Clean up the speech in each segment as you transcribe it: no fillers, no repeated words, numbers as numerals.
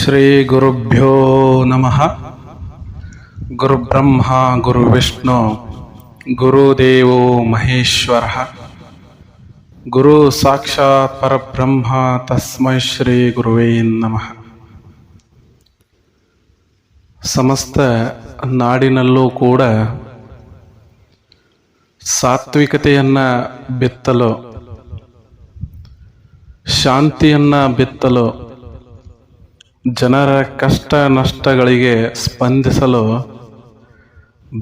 ಶ್ರೀ ಗುರುಭ್ಯೋ ನಮಃ. ಗುರುಬ್ರಹ್ಮ ಗುರುವಿಷ್ಣು ಗುರುದೇವೋ ಮಹೇಶ್ವರ. ಗುರು ಸಾಕ್ಷಾತ್ ಪರಬ್ರಹ್ಮ ತಸ್ಮೈ ಶ್ರೀ ಗುರುವೇ ನಮಃ. ಸಮಸ್ತ ನಾಡಿನಲ್ಲೂ ಕೂಡ ಸಾತ್ವಿಕತೆಯನ್ನು ಬಿತ್ತಲು, ಶಾಂತಿಯನ್ನು ಬಿತ್ತಲು, ಜನರ ಕಷ್ಟ ನಷ್ಟಗಳಿಗೆ ಸ್ಪಂದಿಸಲು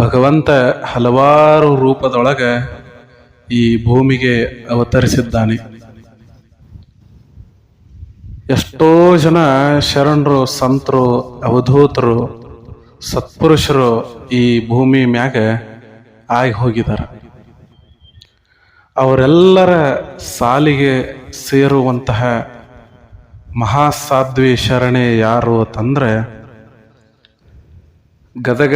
ಭಗವಂತ ಹಲವಾರು ರೂಪದೊಳಗೆ ಈ ಭೂಮಿಗೆ ಅವತರಿಸಿದ್ದಾನೆ. ಎಷ್ಟೋ ಜನ ಶರಣರು, ಸಂತರು, ಅವಧೂತರು, ಸತ್ಪುರುಷರು ಈ ಭೂಮಿ ಮ್ಯಾಗ ಆಗಿ ಹೋಗಿದ್ದಾರೆ. ಅವರೆಲ್ಲರ ಸಾಲಿಗೆ ಸೇರುವಂತಹ ಮಹಾಸಾಧ್ವಿ ಶರಣೆ ಯಾರು ಅಂತಂದ್ರೆ ಗದಗ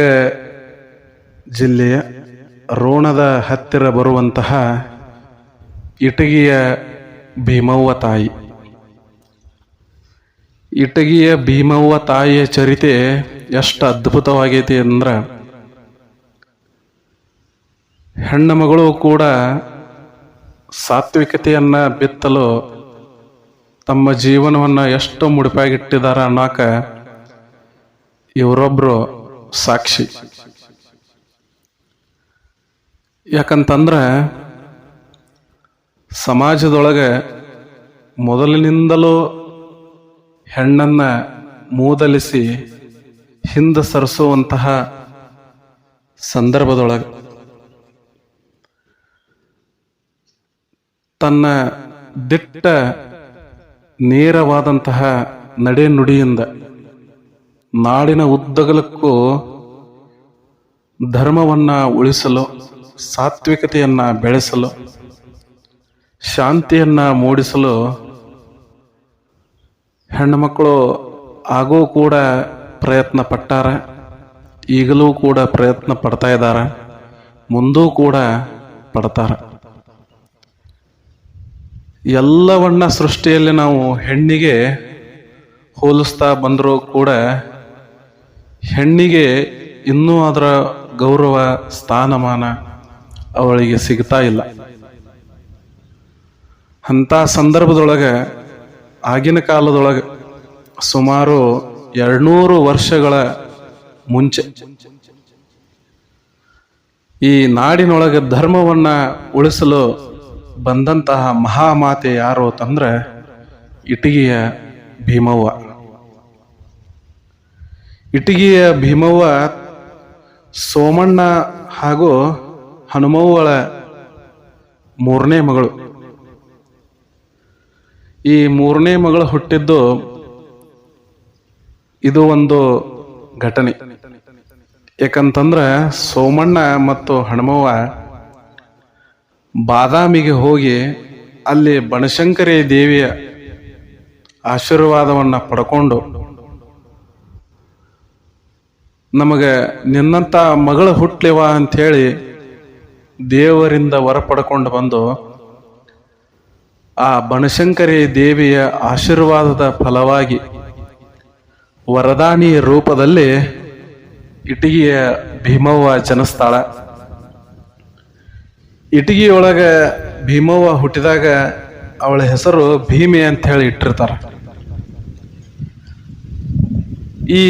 ಜಿಲ್ಲೆಯ ರೋಣದ ಹತ್ತಿರ ಬರುವಂತಹ ಇಟಗಿಯ ಭೀಮವ್ವ ತಾಯಿ. ಇಟಗಿಯ ಭೀಮವ್ವ ತಾಯಿಯ ಚರಿತೆ ಎಷ್ಟು ಅದ್ಭುತವಾಗೈತಿ ಅಂದ್ರೆ, ಹೆಣ್ಣು ಮಗಳು ಕೂಡ ಸಾತ್ವಿಕತೆಯನ್ನ ಬಿತ್ತಲು ತಮ್ಮ ಜೀವನವನ್ನು ಎಷ್ಟು ಮುಡಿಪಾಗಿಟ್ಟಿದ್ದಾರೆ ಅನ್ನೋಕ ಇವರೊಬ್ರು ಸಾಕ್ಷಿ. ಯಾಕಂತಂದ್ರೆ ಸಮಾಜದೊಳಗೆ ಮೊದಲಿನಿಂದಲೂ ಹೆಣ್ಣನ್ನ ಮೂದಲಿಸಿ ಹಿಂದೆ ಸರಿಸುವಂತಹ ಸಂದರ್ಭದೊಳಗೆ ತನ್ನ ದಿಟ್ಟ ನೇರವಾದಂತಹ ನಡೆ ನುಡಿಯಿಂದ ನಾಡಿನ ಉದ್ದಗಲಕ್ಕೂ ಧರ್ಮವನ್ನ ಉಳಿಸಲು, ಸಾತ್ವಿಕತೆಯನ್ನ ಬೆಳೆಸಲು, ಶಾಂತಿಯನ್ನ ಮೂಡಿಸಲು ಹೆಣ್ಣು ಮಕ್ಕಳು ಆಗೂ ಕೂಡ ಪ್ರಯತ್ನ ಪಟ್ಟಾರ. ಈಗಲೂ ಕೂಡ ಪ್ರಯತ್ನ ಪಡ್ತಾ ಇದ್ದಾರೆ, ಮುಂದೂ ಕೂಡ ಪಡ್ತಾರ. ಎಲ್ಲವನ್ನ ಸೃಷ್ಟಿಯಲ್ಲಿ ನಾವು ಹೆಣ್ಣಿಗೆ ಹೋಲಿಸ್ತಾ ಬಂದರೂ ಕೂಡ ಹೆಣ್ಣಿಗೆ ಇನ್ನೂ ಅದರ ಗೌರವ, ಸ್ಥಾನಮಾನ ಅವಳಿಗೆ ಸಿಗ್ತಾ ಇಲ್ಲ. ಅಂಥ ಸಂದರ್ಭದೊಳಗೆ ಆಗಿನ ಕಾಲದೊಳಗೆ ಸುಮಾರು 200 ವರ್ಷಗಳ ಮುಂಚೆ ಈ ನಾಡಿನೊಳಗೆ ಧರ್ಮವನ್ನ ಉಳಿಸಲು ಬಂದಂತಹ ಮಹಾಮಾತೆ ಯಾರು ಅಂತಂದ್ರೆ ಇಟಗಿಯ ಭೀಮವ್ವ. ಇಟಗಿಯ ಭೀಮವ್ವ ಸೋಮಣ್ಣ ಹಾಗೂ ಹನುಮವ್ವಳ 3ನೇ ಮಗಳು. ಈ 3ನೇ ಮಗಳು ಹುಟ್ಟಿದ್ದು ಇದು ಒಂದು ಘಟನೆ. ಯಾಕಂತಂದ್ರೆ ಸೋಮಣ್ಣ ಮತ್ತು ಹನುಮವ್ವ ಬಾದಾಮಿಗೆ ಹೋಗಿ ಅಲ್ಲಿ ಬನಶಂಕರಿ ದೇವಿಯ ಆಶೀರ್ವಾದವನ್ನು ಪಡ್ಕೊಂಡು, ನಮಗೆ ನಿನ್ನಂಥ ಮಗಳು ಹುಟ್ಲಿವ ಅಂಥೇಳಿ ದೇವರಿಂದ ವರ ಪಡ್ಕೊಂಡು ಬಂದು ಆ ಬನಶಂಕರಿ ದೇವಿಯ ಆಶೀರ್ವಾದದ ಫಲವಾಗಿ ವರದಾನಿ ರೂಪದಲ್ಲಿ ಇಟಗಿಯ ಭೀಮವ್ವ ಜನಿಸ್ತಾಳ. ಇಟಗಿಯೊಳಗೆ ಭೀಮವ್ವ ಹುಟ್ಟಿದಾಗ ಅವಳ ಹೆಸರು ಭೀಮೆ ಅಂತ ಹೇಳಿ ಇಟ್ಟಿರ್ತಾರೆ. ಈ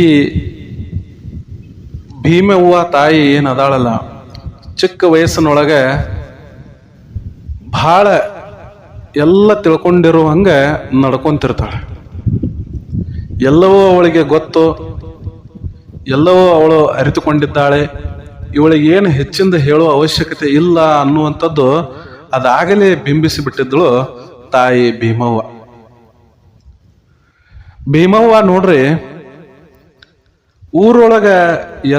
ಭೀಮವ್ವ ತಾಯಿ ಏನದಾಳಲ್ಲ, ಚಿಕ್ಕ ವಯಸ್ಸಿನೊಳಗೆ ಬಹಳ ಎಲ್ಲ ತಿಳ್ಕೊಂಡಿರುವಂಗ ನಡ್ಕೊಂತಿರ್ತಾಳೆ. ಎಲ್ಲವೂ ಅವಳಿಗೆ ಗೊತ್ತು, ಎಲ್ಲವೂ ಅವಳು ಅರಿತುಕೊಂಡಿದ್ದಾಳೆ. ಇವಳಿಗೆ ಏನು ಹೆಚ್ಚಿಂದ ಹೇಳುವ ಅವಶ್ಯಕತೆ ಇಲ್ಲ ಅನ್ನುವಂಥದ್ದು ಅದಾಗಲೇ ಬಿಂಬಿಸಿ ಬಿಟ್ಟಿದ್ದಳು ತಾಯಿ ಭೀಮವ್ವ. ಭೀಮವ್ವ ನೋಡ್ರಿ, ಊರೊಳಗ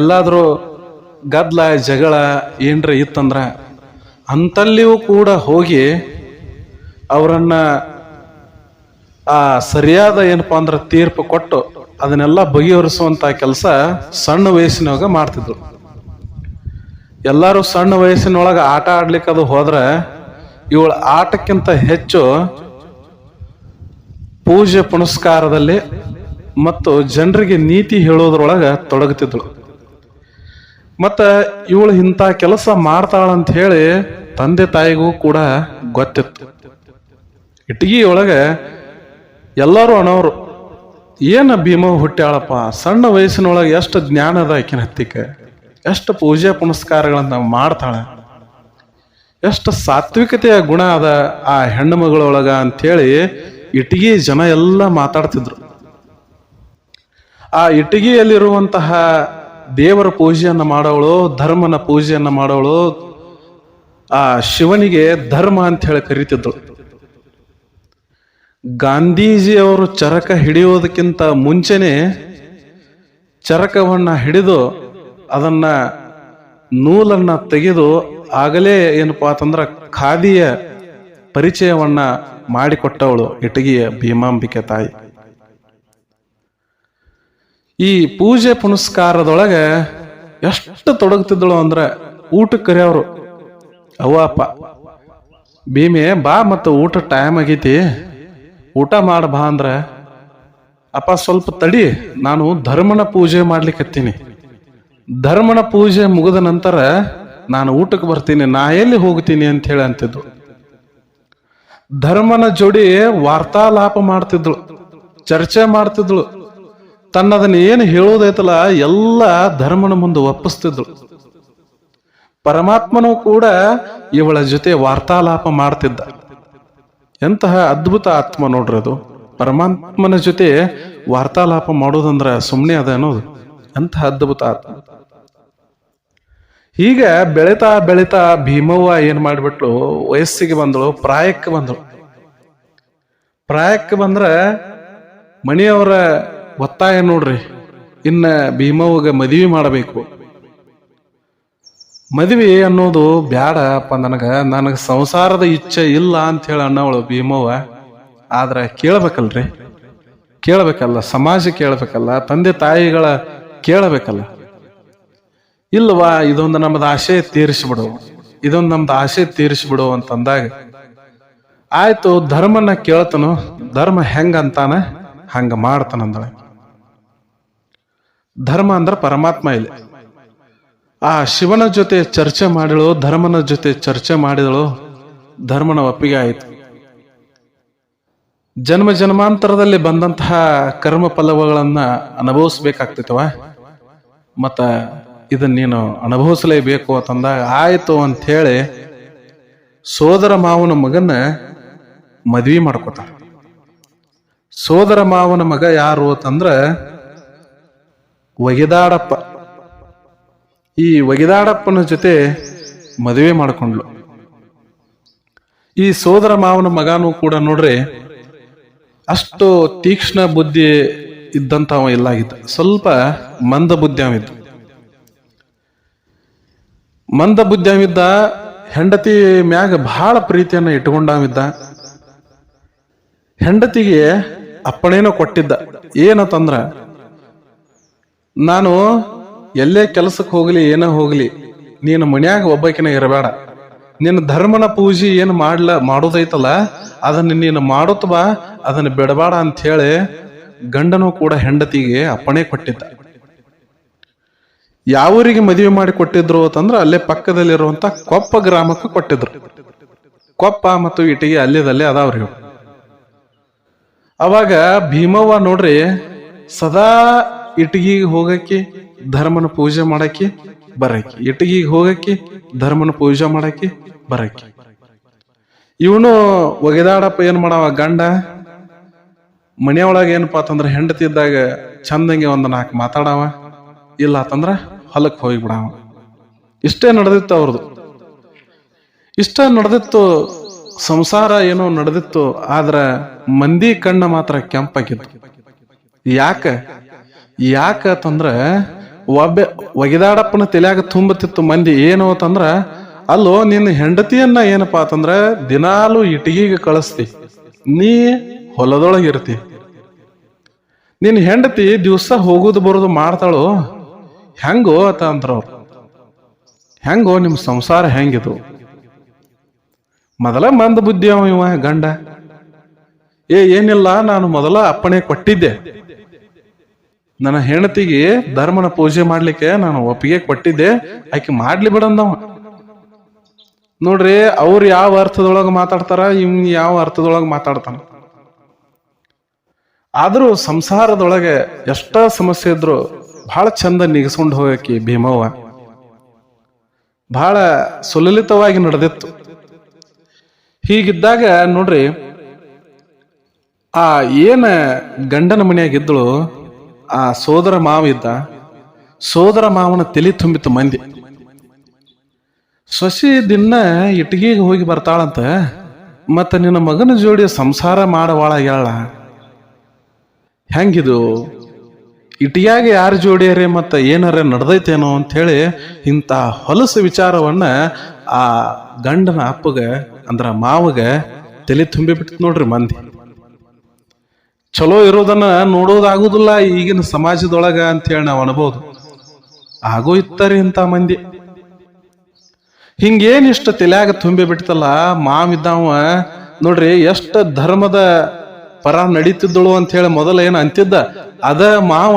ಎಲ್ಲಾದ್ರೂ ಗದ್ಲ ಜಗಳ ಏನ್ರ ಇತ್ತಂದ್ರ ಅಂತಲ್ಲಿಯೂ ಕೂಡ ಹೋಗಿ ಅವರನ್ನ ಆ ಸರಿಯಾದ ಏನಪ್ಪಾ ಅಂದ್ರ ತೀರ್ಪು ಕೊಟ್ಟು ಅದನ್ನೆಲ್ಲ ಬಗೆಹರಿಸುವಂತ ಕೆಲಸ ಸಣ್ಣ ವಯಸ್ಸಿನೊಳಗ ಮಾಡ್ತಿದ್ರು. ಎಲ್ಲರೂ ಸಣ್ಣ ವಯಸ್ಸಿನೊಳಗೆ ಆಟ ಆಡ್ಲಿಕ್ಕೆ ಅದು ಹೋದ್ರೆ ಇವಳ ಆಟಕ್ಕಿಂತ ಹೆಚ್ಚು ಪೂಜೆ ಪುನಸ್ಕಾರದಲ್ಲಿ ಮತ್ತು ಜನರಿಗೆ ನೀತಿ ಹೇಳೋದ್ರೊಳಗೆ ತೊಡಗುತ್ತಿದ್ದಳು. ಮತ್ತು ಇವಳು ಇಂಥ ಕೆಲಸ ಮಾಡ್ತಾಳಂತ ಹೇಳಿ ತಂದೆ ತಾಯಿಗೂ ಕೂಡ ಗೊತ್ತಿತ್ತು. ಇಟಗಿ ಒಳಗೆ ಎಲ್ಲರೂ ಅಣವರು, ಏನು ಭೀಮ ಹುಟ್ಟ್ಯಾಳಪ್ಪ, ಸಣ್ಣ ವಯಸ್ಸಿನೊಳಗೆ ಎಷ್ಟು ಜ್ಞಾನ ಅದ ಆಕಿನ ಹತ್ತಿಕ್ಕೆ, ಎಷ್ಟು ಪೂಜೆ ಪುನಸ್ಕಾರಗಳನ್ನ ಮಾಡ್ತಾಳೆ, ಎಷ್ಟು ಸಾತ್ವಿಕತೆಯ ಗುಣ ಅದ ಆ ಹೆಣ್ಣು ಮಗಳೊಳಗ ಅಂಥೇಳಿ ಇಟಗಿ ಜನ ಎಲ್ಲ ಮಾತಾಡ್ತಿದ್ರು. ಆ ಇಟಗಿಯಲ್ಲಿರುವಂತಹ ದೇವರ ಪೂಜೆಯನ್ನು ಮಾಡೋಳು, ಧರ್ಮನ ಪೂಜೆಯನ್ನು ಮಾಡೋಳು, ಆ ಶಿವನಿಗೆ ಧರ್ಮ ಅಂತ ಹೇಳಿ ಕರೀತಿದ್ದಳು. ಗಾಂಧೀಜಿಯವರು ಚರಕ ಹಿಡಿಯೋದಕ್ಕಿಂತ ಮುಂಚೆನೆ ಚರಕವನ್ನ ಹಿಡಿದು ಅದನ್ನ ನೂಲನ್ನ ತೆಗೆದು ಆಗಲೇ ಏನಪ್ಪಾ ಅಂತಂದ್ರ ಖಾದಿಯ ಪರಿಚಯವನ್ನ ಮಾಡಿಕೊಟ್ಟವಳು ಇಟಗಿಯ ಭೀಮಾಂಬಿಕೆ ತಾಯಿ. ಈ ಪೂಜೆ ಪುನಸ್ಕಾರದೊಳಗೆ ಎಷ್ಟು ತೊಡಗುತ್ತಿದ್ದಳು ಅಂದ್ರೆ, ಊಟಕ್ಕೆ ಕರೆಯವರು, ಅವ್ವ ಅಪ್ಪ ಭೀಮೆ ಬಾ, ಮತ್ತು ಊಟ ಟೈಮ್ ಆಗೈತಿ, ಊಟ ಮಾಡ ಬಾ ಅಂದ್ರ, ಅಪ್ಪ ಸ್ವಲ್ಪ ತಡಿ, ನಾನು ಧರ್ಮನ ಪೂಜೆ ಮಾಡ್ಲಿಕ್ಕತ್ತೀನಿ, ಧರ್ಮನ ಪೂಜೆ ಮುಗಿದ ನಂತರ ನಾನು ಊಟಕ್ಕೆ ಬರ್ತೀನಿ, ನಾ ಎಲ್ಲಿ ಹೋಗ್ತೀನಿ ಅಂತ ಹೇಳಿ ಅಂತಿದ್ದು. ಧರ್ಮನ ಜೋಡಿ ವಾರ್ತಾಲಾಪ ಮಾಡ್ತಿದ್ಳು, ಚರ್ಚೆ ಮಾಡ್ತಿದ್ಳು, ತನ್ನದನ್ನ ಏನು ಹೇಳೋದೈತಲ್ಲ ಎಲ್ಲ ಧರ್ಮನ ಮುಂದೆ ಒಪ್ಪಿಸ್ತಿದ್ಳು. ಪರಮಾತ್ಮನೂ ಕೂಡ ಇವಳ ಜೊತೆ ವಾರ್ತಾಲಾಪ ಮಾಡ್ತಿದ್ದ. ಎಂತಹ ಅದ್ಭುತ ಆತ್ಮ ನೋಡ್ರಿ ಅದು. ಪರಮಾತ್ಮನ ಜೊತೆ ವಾರ್ತಾಲಾಪ ಮಾಡೋದಂದ್ರ ಸುಮ್ಮನೆ ಅದ ಅನ್ನೋದು, ಎಂತಹ ಅದ್ಭುತ ಆತ್ಮ. ಈಗ ಬೆಳಿತಾ ಬೆಳಿತಾ ಭೀಮವ್ವ ಏನ್ ಮಾಡ್ಬಿಟ್ಲು, ವಯಸ್ಸಿಗೆ ಬಂದಳು, ಪ್ರಾಯಕ್ಕೆ ಬಂದಳು. ಪ್ರಾಯಕ್ಕೆ ಬಂದ್ರ ಮನೆಯವರ ಒತ್ತಾಯ ನೋಡ್ರಿ, ಇನ್ನ ಭೀಮವ್ವಗ ಮದುವೆ ಮಾಡಬೇಕು. ಮದುವೆ ಅನ್ನೋದು ಬ್ಯಾಡಪ್ಪ, ನನಗ ಸಂಸಾರದ ಇಚ್ಛೆ ಇಲ್ಲ ಅಂತ ಹೇಳಿ ಅನ್ನವಳು ಭೀಮವ್ವ. ಆದ್ರೆ ಕೇಳಬೇಕಲ್ಲ, ಸಮಾಜ ಕೇಳಬೇಕಲ್ಲ, ತಂದೆ ತಾಯಿಗಳ ಕೇಳಬೇಕಲ್ಲ. ಇಲ್ವಾ, ಇದೊಂದು ನಮ್ದು ಆಸೆ ತೀರಿಸಿಬಿಡು ಅಂತಂದಾಗ ಆಯ್ತು, ಧರ್ಮನ ಕೇಳ್ತನು, ಧರ್ಮ ಹೆಂಗಂತಾನ ಹಂಗ ಮಾಡ್ತಾನಂದಳ. ಧರ್ಮ ಅಂದ್ರ ಪರಮಾತ್ಮ. ಇಲ್ಲಿ ಆ ಶಿವನ ಜೊತೆ ಚರ್ಚೆ ಮಾಡಿದಳು, ಧರ್ಮನ ಜೊತೆ ಚರ್ಚೆ ಮಾಡಿದಳು, ಧರ್ಮನ ಒಪ್ಪಿಗೆ ಆಯಿತು. ಜನ್ಮ ಜನ್ಮಾಂತರದಲ್ಲಿ ಬಂದಂತಹ ಕರ್ಮ ಫಲಗಳನ್ನ ಅನುಭವಿಸ್ಬೇಕಾಗ್ತಿತ್ತವ, ಮತ್ತ ಇದನ್ನ ನೀನು ಅನುಭವಿಸಲೇಬೇಕು ಅಂತಂದಾಗ ಆಯ್ತು ಅಂತ ಹೇಳಿ ಸೋದರ ಮಾವನ ಮಗನ ಮದ್ವಿ ಮಾಡ್ಕೊತಾಳ. ಸೋದರ ಮಾವನ ಮಗ ಯಾರು ಅಂತಂದ್ರ ಒಗಿದಾಡಪ್ಪ. ಈ ಒಗಿದಾಡಪ್ಪನ ಜೊತೆ ಮದುವೆ ಮಾಡಿಕೊಂಡ್ಲು. ಈ ಸೋದರ ಮಾವನ ಮಗನೂ ಕೂಡ ನೋಡ್ರಿ ಅಷ್ಟು ತೀಕ್ಷ್ಣ ಬುದ್ಧಿ ಇದ್ದಂತವ ಇಲ್ಲಾಗಿದ್ದ, ಸ್ವಲ್ಪ ಮಂದ ಬುದ್ಧಿಯಾವಿದ್ದ. ಮಂದ ಬುದ್ಧಿಯಾವಿದ್ದ, ಹೆಂಡತಿ ಮ್ಯಾಗ ಬಹಳ ಪ್ರೀತಿಯನ್ನ ಇಟ್ಕೊಂಡಾವಿದ್ದ. ಹೆಂಡತಿಗೆ ಅಪ್ಪಣೆನೂ ಕೊಟ್ಟಿದ್ದ, ಏನಂತಂದ್ರ ನಾನು ಎಲ್ಲೇ ಕೆಲಸಕ್ಕೆ ಹೋಗ್ಲಿ ಏನೋ ಹೋಗ್ಲಿ, ನೀನು ಮನ್ಯಾಗ ಒಬ್ಬಕಿನ ಇರಬೇಡ, ನಿನ್ನ ಧರ್ಮನ ಪೂಜೆ ಏನು ಮಾಡೋದೈತಲ್ಲ ಅದನ್ನ ನೀನು ಮಾಡುತ್ತ ಬಾ, ಅದನ್ನ ಬಿಡಬೇಡ ಅಂತ ಹೇಳಿ ಗಂಡನೂ ಕೂಡ ಹೆಂಡತಿಗೆ ಅಪ್ಪಣೆ ಕೊಟ್ಟಿದ್ದ. ಯಾವೂರಿಗೆ ಮದುವೆ ಮಾಡಿ ಕೊಟ್ಟಿದ್ರು ಅಂತಂದ್ರ ಅಲ್ಲೇ ಪಕ್ಕದಲ್ಲಿರುವಂತ ಕೊಪ್ಪ ಗ್ರಾಮಕ್ಕೆ ಕೊಟ್ಟಿದ್ರು. ಕೊಪ್ಪ ಮತ್ತು ಇಟಗಿ ಅಲ್ಲಿದಲ್ಲೇ ಅದಾವ್ರಿ. ಅವಾಗ ಭೀಮವ್ವ ನೋಡ್ರಿ ಸದಾ ಇಟಗಿಗೆ ಹೋಗಕ್ಕೆ ಧರ್ಮನ ಪೂಜೆ ಮಾಡಕ್ಕೆ ಬರಕ್ಕೆ, ಇಟಗಿಗೆ ಹೋಗಕ್ಕೆ ಧರ್ಮನ ಪೂಜೆ ಮಾಡಕ್ಕೆ ಬರಕ್ಕೆ. ಇವನು ಒಗೆದಾಡಪ್ಪ ಏನ್ ಮಾಡವ, ಗಂಡ ಮನೆಯೊಳಗೆ ಏನಪ್ಪಾ ಅಂತಂದ್ರ ಹೆಂಡತಿ ಇದ್ದಾಗ ಚಂದಂಗೆ ಒಂದು 4 ಮಾತಾಡವ, ಇಲ್ಲ ಅಂತಂದ್ರ ಹೊಲಕ್ಕೆ ಹೋಗಿಬಿಡವ. ಇಷ್ಟೇ ನಡೆದಿತ್ತು ಅವ್ರದ್ದು. ಇಷ್ಟ ನಡೆದಿತ್ತು, ಸಂಸಾರ ಏನೋ ನಡೆದಿತ್ತು. ಆದ್ರ ಮಂದಿ ಕಣ್ಣ ಮಾತ್ರ ಕೆಂಪಾಗಿತ್ತು. ಯಾಕಂದ್ರ ಒಗೆದಾಡಪ್ಪನ ತಲೆಯಾಗ ತುಂಬತಿತ್ತು ಮಂದಿ ಏನು ಅಂತಂದ್ರ, ಅಲ್ಲೋ ನಿನ್ನ ಹೆಂಡತಿಯನ್ನ ಏನಪ್ಪಾ ಅಂತಂದ್ರ ದಿನಾಲು ಇಟಗಿಗೆ ಕಳಿಸ್ತಿ, ನೀ ಹೊಲದೊಳಗಿರ್ತಿ, ನಿನ್ನ ಹೆಂಡತಿ ದಿವಸ ಹೋಗುದು ಬರೋದು ಮಾಡ್ತಾಳು, ಹೆಂಗೋ ಅಂತ ಅಂದ್ರವ್ರು. ಹೆಂಗೋ ನಿಮ್ ಸಂಸಾರ ಹೆಂಗಿದು? ಮೊದಲ ಮಂದ ಬುದ್ಧಿ ಇವ ಗಂಡ. ಏನಿಲ್ಲ, ನಾನು ಮೊದಲ ಅಪ್ಪಣೆ ಕೊಟ್ಟಿದ್ದೆ, ನನ್ನ ಹೆಂಡತಿಗೆ ಧರ್ಮನ ಪೂಜೆ ಮಾಡ್ಲಿಕ್ಕೆ ನಾನು ಒಪ್ಪಿಗೆ ಕೊಟ್ಟಿದ್ದೆ, ಆಕೆ ಮಾಡ್ಲಿ ಬಿಡಂದವ. ನೋಡ್ರಿ, ಅವ್ರು ಯಾವ ಅರ್ಥದೊಳಗ ಮಾತಾಡ್ತಾರ, ಇವ್ ಯಾವ ಅರ್ಥದೊಳಗ ಮಾತಾಡ್ತಾನ. ಆದ್ರೂ ಸಂಸಾರದೊಳಗೆ ಎಷ್ಟ ಸಮಸ್ಯೆ ಇದ್ರು ಬಹಳ ಚಂದ ನಿಗಸ್ಕೊಂಡು ಹೋಗಕ್ಕೆ ಭೀಮವ್ವ ಬಹಳ ಸುಲಲಿತವಾಗಿ ನಡೆದಿತ್ತು. ಹೀಗಿದ್ದಾಗ ನೋಡ್ರಿ, ಆ ಏನ ಗಂಡನ ಮನೆಯಾಗಿದ್ದಳು, ಆ ಸೋದರ ಮಾವ ಇದ್ದ. ಸೋದರ ಮಾವನ ತಲೆ ತುಂಬಿತ್ತು ಮಂದಿ. ಸೊಸಿ ದಿನ ಇಟ್ಟಿಗೆಗೆ ಹೋಗಿ ಬರ್ತಾಳಂತ, ಮತ್ತ ನಿನ್ನ ಮಗನ ಜೋಡಿ ಸಂಸಾರ ಮಾಡವಾಳಗ್ಯಾಳ, ಹೆಂಗಿದು? ಇಟಿಯಾಗ ಯಾರು ಜೋಡಿಯರೇ ಮತ್ತ ಏನಾರ ನಡೆದೈತೇನೋ ಅಂತ ಹೇಳಿ ಇಂಥ ಹೊಲಸು ವಿಚಾರವನ್ನ ಆ ಗಂಡನ ಅಪ್ಪಗ ಅಂದ್ರ ಮಾವಗ ತಲೆ ತುಂಬಿ ಬಿಟ್ಟು ನೋಡ್ರಿ ಮಂದಿ. ಚಲೋ ಇರೋದನ್ನ ನೋಡೋದಾಗುದಿಲ್ಲ ಈಗಿನ ಸಮಾಜದೊಳಗ ಅಂತ ಹೇಳಿ ನಾವು ಅನ್ಬೋದು. ಆಗೋ ಇತ್ತರಿ ಇಂಥ ಮಂದಿ. ಹಿಂಗೇನಿಷ್ಟ ತಲೆಯಾಗ ತುಂಬಿ ಬಿಡ್ತಲ್ಲ. ಮಾವಿದ್ದವ ನೋಡ್ರಿ ಎಷ್ಟು ಧರ್ಮದ ಪರ ನಡೀತಿದ್ದಳು ಅಂತ ಹೇಳಿ ಮೊದಲ ಏನ್ ಅಂತಿದ್ದ, ಅದ ಮಾವ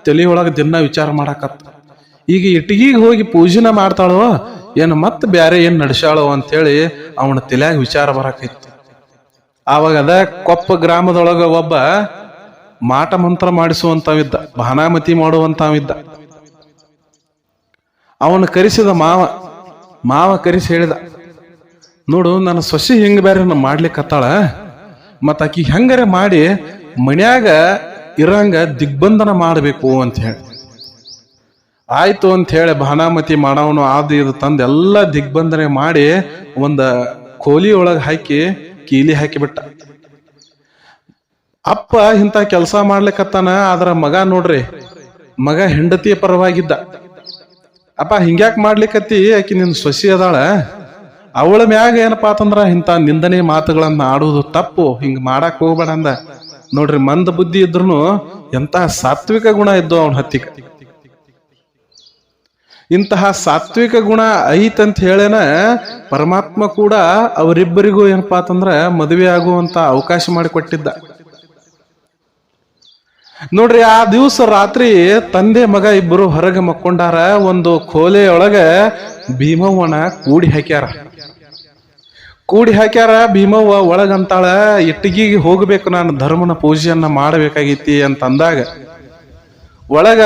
ತಲೆಯೊಳಗ ದಿನ ವಿಚಾರ ಮಾಡಾಕತ್ತ. ಈಗ ಇಟ್ಟಿಗೆಗೆ ಹೋಗಿ ಪೂಜೆನ ಮಾಡ್ತಾಳೋ ಏನು ಮತ್ತೆ ಬ್ಯಾರೆ ಏನ್ ನಡ್ಸಾಳೋ ಅಂತ ಹೇಳಿ ಅವನ ತಲೆಯಾಗ ವಿಚಾರ ಬರಾಕೈತಿ. ಆವಾಗ ಅದ ಕೊಪ್ಪ ಗ್ರಾಮದೊಳಗ ಒಬ್ಬ ಮಾಟ ಮಂತ್ರ ಮಾಡಿಸುವಂತವಿದ್ದ, ಭಾನಾಮತಿ ಮಾಡುವಂತವಿದ್ದ. ಅವನು ಕರೆಸಿದ ಮಾವ ಕರೆಸಿ ಹೇಳಿದ, ನೋಡು ನನ್ನ ಸೊಸಿ ಹಿಂಗ ಬೇರೆ ಮಾಡ್ಲಿಕ್ಕತ್ತಾಳ, ಮತ್ತ ಆಕಿ ಹೆಂಗಾರೆ ಮಾಡಿ ಮನ್ಯಾಗ ಇರಂಗ ದಿಗ್ಬಂಧನ ಮಾಡಬೇಕು ಅಂತ ಹೇಳಿ. ಆಯ್ತು ಅಂತ ಹೇಳಿ ಭಾನಾಮತಿ ಮಾಡವನು ಅದು ಇದು ತಂದು ಎಲ್ಲ ದಿಗ್ಬಂಧನೆ ಮಾಡಿ ಒಂದ ಕೋಲಿ ಒಳಗ ಹಾಕಿ ಕೀಲಿ ಹಾಕಿಬಿಟ್ಟ. ಅಪ್ಪ ಇಂಥ ಕೆಲಸ ಮಾಡ್ಲಿಕ್ಕತ್ತಾನ. ಅದರ ಮಗ ನೋಡ್ರಿ, ಮಗ ಹೆಂಡತಿಯ ಪರವಾಗಿದ್ದ. ಅಪ್ಪ ಹಿಂಗ್ಯಾಕ್ ಮಾಡ್ಲಿಕ್ಕತ್ತಿ, ಆಕಿ ನಿನ್ ಸೊಸಿ ಅದಾಳ, ಅವಳ ಮ್ಯಾಗ ಏನಪ್ಪಾ ಅಂತಂದ್ರ ಇಂಥ ನಿಂದನೆ ಮಾತುಗಳನ್ನ ಆಡುವುದು ತಪ್ಪು, ಹಿಂಗ್ ಮಾಡಕ್ ಹೋಗ್ಬೇಡ ಅಂದ. ನೋಡ್ರಿ, ಮಂದ ಬುದ್ಧಿ ಇದ್ರುನು ಎಂತ ಸಾತ್ವಿಕ ಗುಣ ಇದ್ದು ಅವನ ಹತ್ತಿಗ. ಇಂತಹ ಸಾತ್ವಿಕ ಗುಣ ಐತಂತ ಹೇಳೇನ ಪರಮಾತ್ಮ ಕೂಡ ಅವರಿಬ್ಬರಿಗೂ ಏನಪ್ಪಾ ಅಂತಂದ್ರ ಮದುವೆ ಆಗುವಂತ ಅವಕಾಶ ಮಾಡಿಕೊಟ್ಟಿದ್ದ. ನೋಡ್ರಿ, ಆ ದಿವಸ ರಾತ್ರಿ ತಂದೆ ಮಗ ಇಬ್ಬರು ಹೊರಗೆ ಮಕ್ಕೊಂಡಾರ. ಒಂದು ಕೋಲೆಯೊಳಗ ಭೀಮವ್ವನ ಕೂಡಿ ಹಾಕ್ಯಾರ. ಭೀಮವ್ವ ಒಳಗಂತಾಳ, ಇಟ್ಟಿಗೆಗೆ ಹೋಗ್ಬೇಕು, ನಾನು ಧರ್ಮನ ಪೂಜೆಯನ್ನ ಮಾಡಬೇಕಾಗೈತಿ ಅಂತ ಅಂದಾಗ ಒಳಗ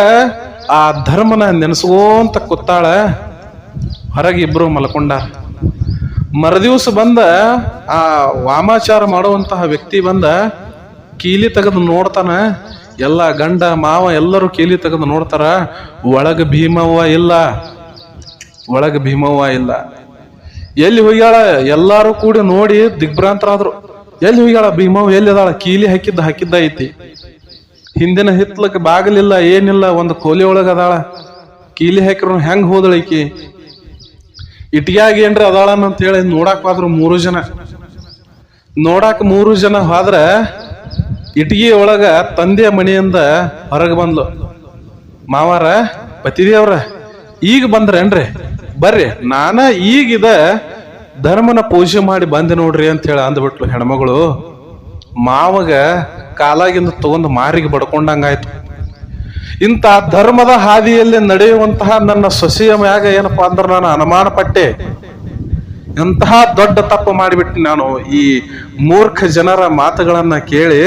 ಆ ಧರ್ಮನ ನೆನೆಸ್ಕೋಂತ ಕೂತಾಳ. ಹೊರಗೆ ಇಬ್ರು ಮಲ್ಕೊಂಡಾರ. ಮರದಿವ್ಸ ಬಂದ ಆ ವಾಮಾಚಾರ ಮಾಡುವಂತಹ ವ್ಯಕ್ತಿ ಬಂದ ಕೀಲಿ ತೆಗೆದು ನೋಡ್ತಾನ. ಎಲ್ಲ ಗಂಡ ಮಾವ ಎಲ್ಲರೂ ಕೀಲಿ ತೆಗೆದು ನೋಡ್ತಾರ. ಒಳಗ ಭೀಮವ್ವ ಇಲ್ಲ. ಎಲ್ಲಿ ಹೋಗ್ಯಾಳ? ಎಲ್ಲಾರು ಕೂಡಿ ನೋಡಿ ದಿಗ್ಭ್ರಾಂತರಾದ್ರು. ಎಲ್ಲಿ ಹೋಗ್ಯಾಳ ಭೀಮವ್ವ? ಎಲ್ಲಿದಾಳ? ಕೀಲಿ ಹಾಕಿದ್ದ ಐತಿ. ಹಿಂದಿನ ಹಿತ್ಲಕ್ಕೆ ಬಾಗಲಿಲ್ಲ, ಏನಿಲ್ಲ, ಒಂದು ಕೋಲಿ ಒಳಗ ಅದಾಳ. ಕೀಲಿ ಹಾಕಿರೋ ಹೆಂಗ್ ಹೋದಳಕಿ? ಇಟ್ಟಿಗ್ಯಾಗ ಏನ್ರಿ ಅದಾಳನ್ ಅಂತ ಹೇಳಿ ನೋಡಾಕ್ ಹೋದ್ರು 3 ಜನ. ಮೂರು ಜನ ಹೋದ್ರ ಇಟ್ಟಿಗೆ ಒಳಗ ತಂದೆಯ ಮನೆಯಿಂದ ಹೊರಗೆ ಬಂದ್ಲು. ಮಾವಾರ, ಪತಿದೇವ್ರ ಈಗ ಬಂದ್ರೇನ್ರಿ? ಬರ್ರಿ, ನಾನ ಈಗಿದ ಧರ್ಮನ ಪೂಜೆ ಮಾಡಿ ಬಂದೆ ನೋಡ್ರಿ ಅಂತ ಹೇಳಿ ಅಂದ್ಬಿಟ್ಲು ಹೆಣ್ಮಗಳು. ಮಾವಗ ಕಾಲಾಗಿಂದ ತಗೊಂಡು ಮಾರಿಗೆ ಬಡ್ಕೊಂಡಂಗಾಯ್ತು. ಇಂಥ ಧರ್ಮದ ಹಾದಿಯಲ್ಲಿ ನಡೆಯುವಂತಹ ನನ್ನ ಸೊಸೆಯ ಮ್ಯಾಗ ಏನಪ್ಪಾ ಅಂದ್ರೆ ನಾನು ಅನುಮಾನ ಪಟ್ಟೆ. ಎಂತಹ ದೊಡ್ಡ ತಪ್ಪು ಮಾಡಿಬಿಟ್ಟು ನಾನು ಈ ಮೂರ್ಖ ಜನರ ಮಾತುಗಳನ್ನ ಕೇಳಿ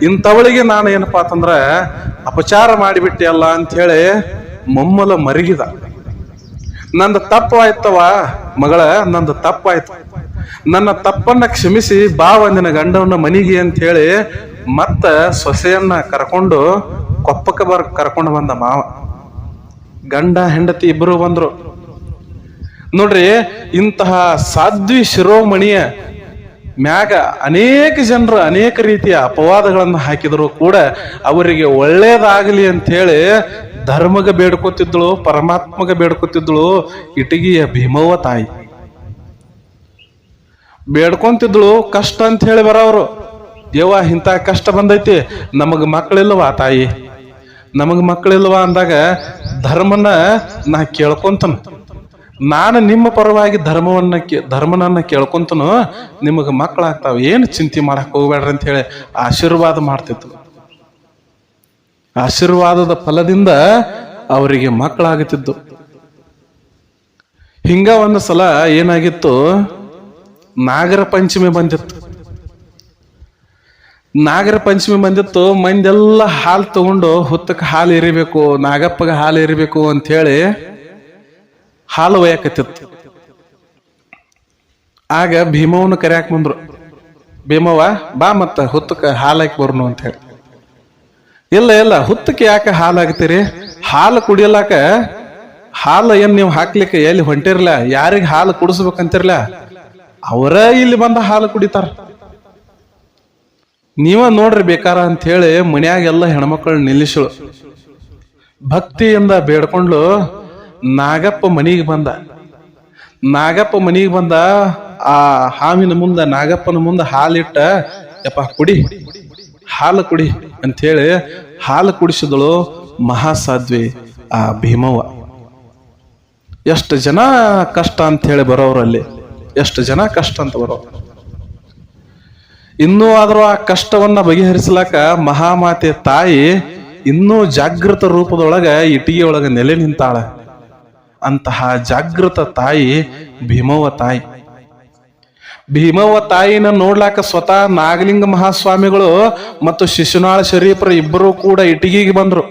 ಇಂಥವಳಿಗೆ ನಾನು ಏನಪ್ಪಾ ಅಂತಂದ್ರ ಅಪಚಾರ ಮಾಡಿಬಿಟ್ಟೆ ಅಲ್ಲ ಅಂತ ಹೇಳಿ ಮೊಮ್ಮಲ ಮರಗಿದ. ನಂದು ತಪ್ಪಾಯ್ತವ ಮಗಳ, ನಂದು ತಪ್ಪಾಯ್ತು, ನನ್ನ ತಪ್ಪನ್ನ ಕ್ಷಮಿಸಿ ಬಾ ಒಂದಿನ ಗಂಡವನ್ನ ಮನಿಗೆ ಅಂತ ಹೇಳಿ ಮತ್ತ ಸೊಸೆಯನ್ನ ಕರ್ಕೊಂಡು ಕೊಪ್ಪಕ್ಕೆ ಕರ್ಕೊಂಡು ಬಂದ ಮಾವ. ಗಂಡ ಹೆಂಡತಿ ಇಬ್ಬರು ಬಂದ್ರು. ನೋಡ್ರಿ, ಇಂತಹ ಸಾಧ್ವಿ ಶಿರೋಮಣಿಯ ಮ್ಯಾಗ ಅನೇಕ ಜನರು ಅನೇಕ ರೀತಿಯ ಅಪವಾದಗಳನ್ನು ಹಾಕಿದ್ರು ಕೂಡ ಅವರಿಗೆ ಒಳ್ಳೇದಾಗಲಿ ಅಂತ ಹೇಳಿ ಧರ್ಮಗ ಬೇಡ್ಕೊತಿದ್ಳು, ಪರಮಾತ್ಮಗ ಬೇಡ್ಕೊತಿದ್ಳು. ಇಟಗಿಯ ಭೀಮವ್ವ ತಾಯಿ ಬೇಡ್ಕೊಂತಿದ್ಳು. ಕಷ್ಟ ಅಂತ ಹೇಳಿ ಬರೋರು, ಯವ್ವ ಇಂಥ ಕಷ್ಟ ಬಂದೈತಿ, ನಮಗ್ ಮಕ್ಕಳಿಲ್ವಾ ತಾಯಿ, ನಮಗ್ ಮಕ್ಕಳಿಲ್ವಾ ಅಂದಾಗ ಧರ್ಮನ ನಾ ಕೇಳ್ಕೊಂತನ, ನಾನು ನಿಮ್ಮ ಪರವಾಗಿ ಧರ್ಮನನ್ನ ಕೇಳ್ಕೊಂತನು, ನಿಮಗ ಮಕ್ಕಳಾಗ್ತಾವ, ಏನು ಚಿಂತೆ ಮಾಡಕ್ ಹೋಗ್ಬೇಡ್ರಿ ಅಂತ ಹೇಳಿ ಆಶೀರ್ವಾದ ಮಾಡ್ತಿತ್ತು. ಆಶೀರ್ವಾದದ ಫಲದಿಂದ ಅವರಿಗೆ ಮಕ್ಕಳಾಗುತ್ತಿದ್ದು. ಹಿಂಗ ಒಂದು ಸಲ ಏನಾಗಿತ್ತು, ನಾಗರ ಪಂಚಮಿ ಬಂದಿತ್ತು. ನಾಗರ ಪಂಚಮಿ ಬಂದಿತ್ತು. ಮಂದೆಲ್ಲ ಹಾಲು ತಗೊಂಡು ಹುತ್ತಕ್ಕೆ ಹಾಲು ಎರಿಬೇಕು, ನಾಗಪ್ಪಗೆ ಹಾಲು ಎರಿಬೇಕು ಅಂತ ಹೇಳಿ ಹಾಲು ಒಯ್ಯಕತ್ತಿತ್ತು. ಆಗ ಭೀಮವ್ವನ ಕರ್ಯಾಕ ಬಂದ್ರು. ಭೀಮವ್ವ ಬಾ ಮತ್ತ ಹುತ್ತಕ್ಕೆ ಹಾಲು ಹಾಕಿ ಬರ್ನು ಅಂತ ಹೇಳಿ. ಇಲ್ಲ ಹುತ್ತಕ್ಕೆ ಯಾಕೆ ಹಾಲು ಹಾಕ್ತೀರಿ? ಹಾಲು ಕುಡಿಯಲಾಕ ಹಾಲು ಏನ್ ನೀವು ಹಾಕ್ಲಿಕ್ಕೆ ಎಲ್ಲಿ ಹೊಂಟಿರ್ಲ, ಯಾರಿಗೆ ಹಾಲು ಕುಡಿಸ್ಬೇಕಂತಿರ್ಲ, ಅವರ ಇಲ್ಲಿ ಬಂದ ಹಾಲು ಕುಡಿತಾರ. ನೀವ ನೋಡ್ರಿ ಬೇಕಾರ ಅಂತ ಹೇಳಿ ಮನ್ಯಾಗೆಲ್ಲ ಹೆಣ್ಮಕ್ಳು ನಿಲ್ಲಿಸಳು. ಭಕ್ತಿಯಿಂದ ಬೇಡ್ಕೊಂಡ್ಲು. ನಾಗಪ್ಪ ಮನಿಗೆ ಬಂದ. ನಾಗಪ್ಪ ಮನಿಗೆ ಬಂದ. ಆ ಹಾವಿನ ಮುಂದ, ನಾಗಪ್ಪನ ಮುಂದ ಹಾಲಿಟ್ಟ, ಯಪ್ಪ ಕುಡಿ, ಹಾಲು ಕುಡಿ ಅಂತ ಹೇಳಿ ಹಾಲು ಕುಡಿಸಿದಳು ಮಹಾಸಾಧ್ವಿ ಆ ಭೀಮವ್ವ. ಎಷ್ಟು ಜನ ಕಷ್ಟ ಅಂತ ಹೇಳಿ ಬರೋರಲ್ಲಿ, ಎಷ್ಟು ಜನ ಕಷ್ಟ ಅಂತ ಬರೋರು. ಇನ್ನೂ ಆದ್ರೂ ಆ ಕಷ್ಟವನ್ನ ಬಗೆಹರಿಸಲಾಕ ಮಹಾಮಾತೆ ತಾಯಿ ಇನ್ನೂ ಜಾಗೃತ ರೂಪದೊಳಗ ಇಟಿಗೆ ಒಳಗ ನೆಲೆ ನಿಂತಾಳ. ಅಂತಹ ಜಾಗೃತ ತಾಯಿ ಭೀಮವ್ವ ತಾಯಿ. ಭೀಮವ್ವ ತಾಯಿನ ನೋಡ್ಲಾಕ ಸ್ವತಃ ನಾಗಲಿಂಗ ಮಹಾಸ್ವಾಮಿಗಳು ಮತ್ತು ಶಿಶುನಾಳ ಶರೀಫರ ಇಬ್ಬರು ಕೂಡ ಇಟಗಿಗೆ ಬಂದ್ರು.